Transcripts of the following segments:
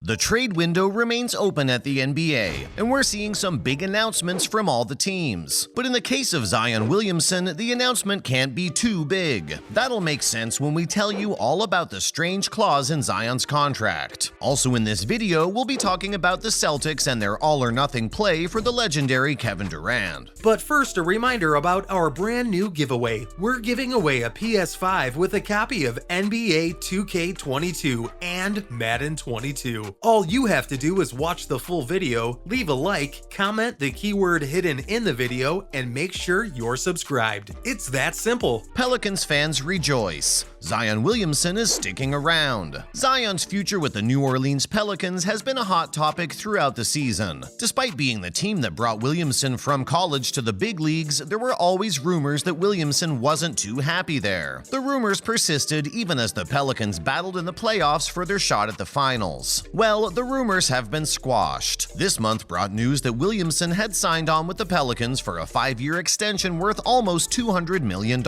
The trade window remains open at the NBA, and we're seeing some big announcements from all the teams. But in the case of Zion Williamson, the announcement can't be too big. That'll make sense when we tell you all about the strange clause in Zion's contract. Also in this video, we'll be talking about the Celtics and their all-or-nothing play for the legendary Kevin Durant. But first, a reminder about our brand new giveaway. We're giving away a PS5 with a copy of NBA 2K22 and Madden 22. All you have to do is watch the full video, leave a like, comment the keyword hidden in the video, and make sure you're subscribed. It's that simple. Pelicans fans rejoice. Zion Williamson is sticking around. Zion's future with the New Orleans Pelicans has been a hot topic throughout the season. Despite being the team that brought Williamson from college to the big leagues, there were always rumors that Williamson wasn't too happy there. The rumors persisted even as the Pelicans battled in the playoffs for their shot at the finals. Well, the rumors have been squashed. This month brought news that Williamson had signed on with the Pelicans for a 5-year extension worth almost $200 million.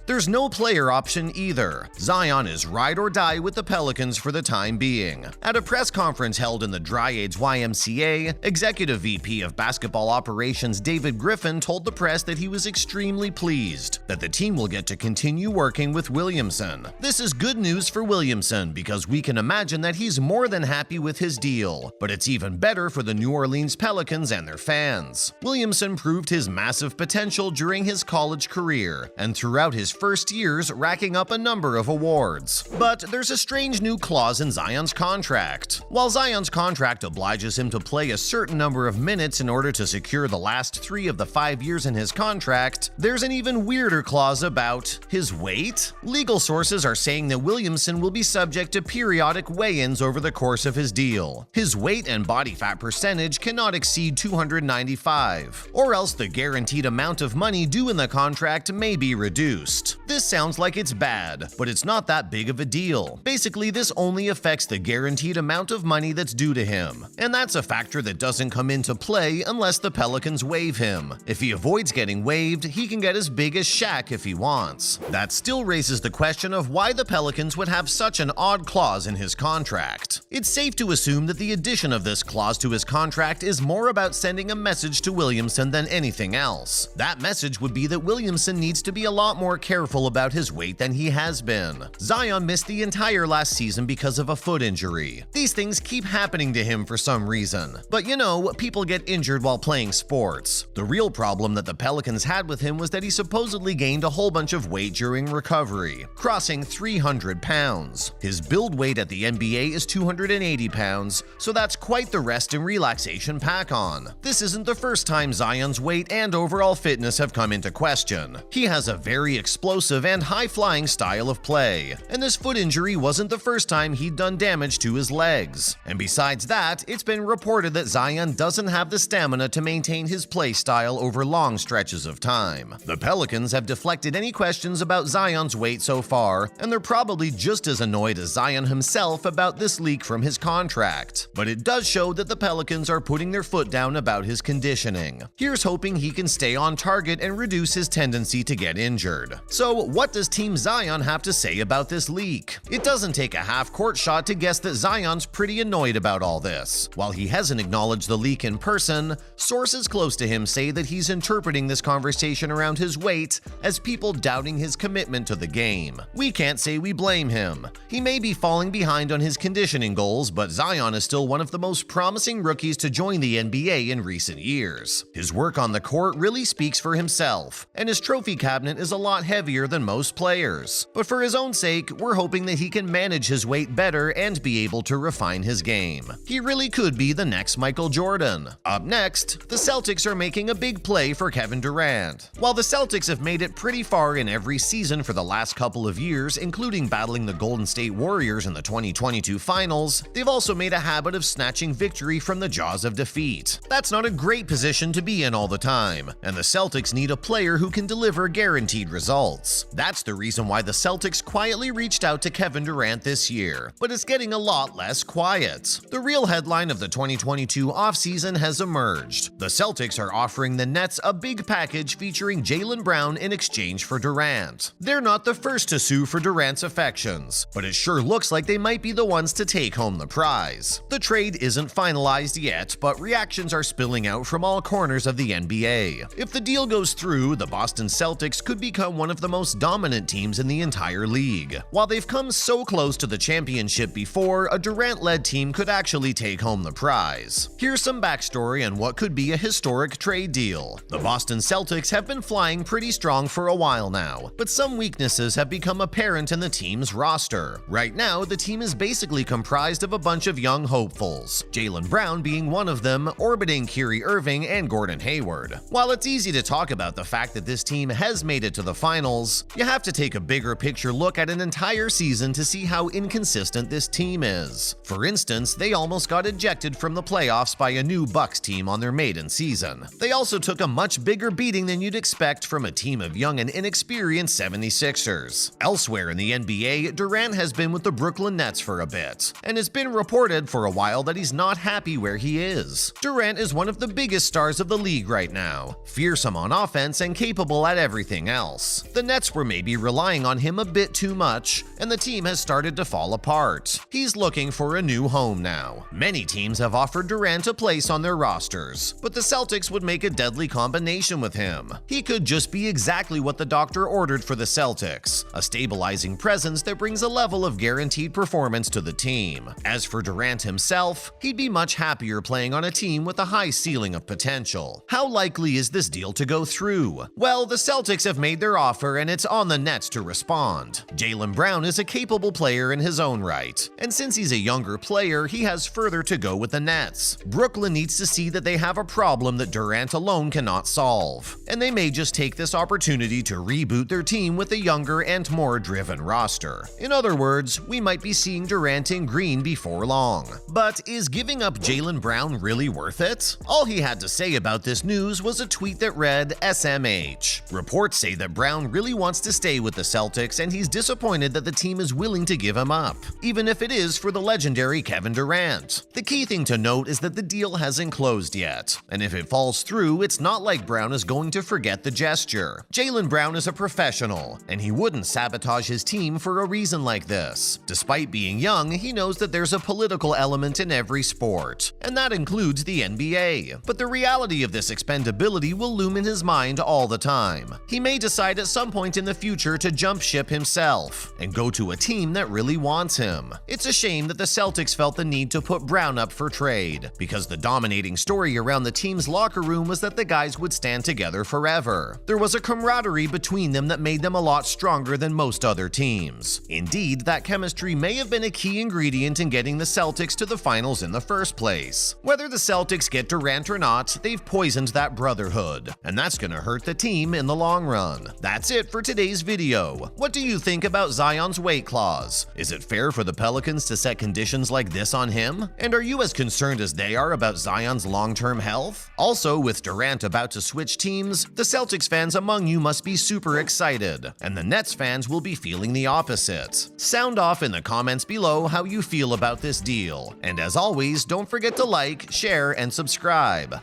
There's no player option either. Zion is ride or die with the Pelicans for the time being. At a press conference held in the Dryades YMCA, Executive VP of Basketball Operations David Griffin told the press that he was extremely pleased that the team will get to continue working with Williamson. This is good news for Williamson because we can imagine that he's more than happy with his deal, but it's even better for the New Orleans Pelicans and their fans. Williamson proved his massive potential during his college career and throughout his first years, racking up a number of awards. But there's a strange new clause in Zion's contract. While Zion's contract obliges him to play a certain number of minutes in order to secure the last 3 of the 5 years in his contract, there's an even weirder clause about his weight. Legal sources are saying that Williamson will be subject to periodic weigh-ins over the course of his deal. His weight and body fat percentage cannot exceed 295, or else the guaranteed amount of money due in the contract may be reduced. This sounds like it's bad, but it's not that big of a deal. Basically, this only affects the guaranteed amount of money that's due to him, and that's a factor that doesn't come into play unless the Pelicans waive him. If he avoids getting waived, he can get as big as Shaq if he wants. That still raises the question of why the Pelicans would have such an odd clause in his contract. It's safe to assume that the addition of this clause to his contract is more about sending a message to Williamson than anything else. That message would be that Williamson needs to be a lot more careful about his weight than he has been. Zion missed the entire last season because of a foot injury. These things keep happening to him for some reason. But you know, people get injured while playing sports. The real problem that the Pelicans had with him was that he supposedly gained a whole bunch of weight during recovery, crossing 300 pounds. His build weight at the NBA is 280 pounds, so that's quite the rest and relaxation pack-on. This isn't the first time Zion's weight and overall fitness have come into question. He has a very explosive and high-flying style of play, and this foot injury wasn't the first time he'd done damage to his legs. And besides that, it's been reported that Zion doesn't have the stamina to maintain his play style over long stretches of time. The Pelicans have deflected any questions about Zion's weight so far, and they're probably just as annoyed as Zion himself about this leak from his contract. But it does show that the Pelicans are putting their foot down about his conditioning. Here's hoping he can stay on target and reduce his tendency to get injured. So what does Team Zion have to say about this leak? It doesn't take a half-court shot to guess that Zion's pretty annoyed about all this. While he hasn't acknowledged the leak in person, sources close to him say that he's interpreting this conversation around his weight as people doubting his commitment to the game. We can't say we blame him. He may be falling behind on his conditioning goals, but Zion is still one of the most promising rookies to join the NBA in recent years. His work on the court really speaks for himself, and his trophy cabinet is a lot heavier than most players. But for his own sake, we're hoping that he can manage his weight better and be able to refine his game. He really could be the next Michael Jordan. Up next, the Celtics are making a big play for Kevin Durant. While the Celtics have made it pretty far in every season for the last couple of years, including battling the Golden State Warriors in the 2022 finals, they've also made a habit of snatching victory from the jaws of defeat. That's not a great position to be in all the time, and the Celtics need a player who can deliver guaranteed results. That's the reason why the Celtics quietly reached out to Kevin Durant this year, but it's getting a lot less quiet. The real headline of the 2022 offseason has emerged. The Celtics are offering the Nets a big package featuring Jaylen Brown in exchange for Durant. They're not the first to sue for Durant's affections, but it sure looks like they might be the ones to take home the prize. The trade isn't finalized yet, but reactions are spilling out from all corners of the NBA. If the deal goes through, the Boston Celtics could become one of the most dominant teams in the entire league. While they've come so close to the championship before, a Durant-led team could actually take home the prize. Here's some backstory on what could be a historic trade deal. The Boston Celtics have been flying pretty strong for a while now, but some weaknesses have become apparent in the team's roster. Right now, the team is basically comprised of a bunch of young hopefuls, Jaylen Brown being one of them, orbiting Kyrie Irving and Gordon Hayward. While it's easy to talk about the fact that this team has made it to the finals, you have to take a bigger picture look at an entire season to see how inconsistent this team is. For instance, they almost got ejected from the playoffs by a new Bucks team on their maiden season. They also took a much bigger beating than you'd expect from a team of young and inexperienced 76ers. Elsewhere in the NBA, Durant has been with the Brooklyn Nets for a bit, and it's been reported for a while that he's not happy where he is. Durant is one of the biggest stars of the league right now, fearsome on offense and capable at everything else. The Nets were maybe relying on him a bit too much, and the team has started to fall apart. He's looking for a new home now. Many teams have offered Durant a place on their rosters, but the Celtics would make a deadly combination with him. He could just be exactly what the doctor ordered for the Celtics, a stabilizing presence that brings a level of guaranteed performance to the team. As for Durant himself, he'd be much happier playing on a team with a high ceiling of potential. How likely is this deal to go through? Well, the Celtics have made their offer and it's on the Nets to respond. Jaylen Brown is a capable player in his own right, and since he's a younger player, he has further to go with the Nets. Brooklyn needs to see that they have a problem that Durant alone cannot solve, and they may just take this opportunity to reboot their team with a younger and more driven roster. In other words, we might be seeing Durant in green before long. But is giving up Jaylen Brown really worth it? All he had to say about this news was a tweet that read SMH. Reports say that Brown really wants to stay with the Celtics and he's disappointed that the team is willing to give him up, even if it is for the legendary Kevin Durant. The key thing to note is that the deal hasn't closed yet, and if it falls through, it's not like Brown is going to forget the gesture. Jaylen Brown is a professional, and he wouldn't sabotage his team for a reason like this. Despite being young, he knows that there's a political element in every sport, and that includes the NBA. But the reality of this expendability will loom in his mind all the time. He may decide at some point in the future to jump ship himself and go to a team that really wants him. It's a shame that the Celtics felt the need to put Brown up for trade, because the dominating story around the team's locker room was that the guys would stand together forever. There was a camaraderie between them that made them a lot stronger than most other teams. Indeed, that chemistry may have been a key ingredient in getting the Celtics to the finals in the first place. Whether the Celtics get Durant or not, they've poisoned that brotherhood, and that's gonna hurt the team in the long run. That's it for today's video. What do you think about Zion's weight clause? Is it fair for the Pelicans to set conditions like this on him? And are you as concerned as they are about Zion's long-term health? Also, with Durant about to switch teams, the Celtics fans among you must be super excited, and the Nets fans will be feeling the opposite. Sound off in the comments below how you feel about this deal. And as always, don't forget to like, share, and subscribe.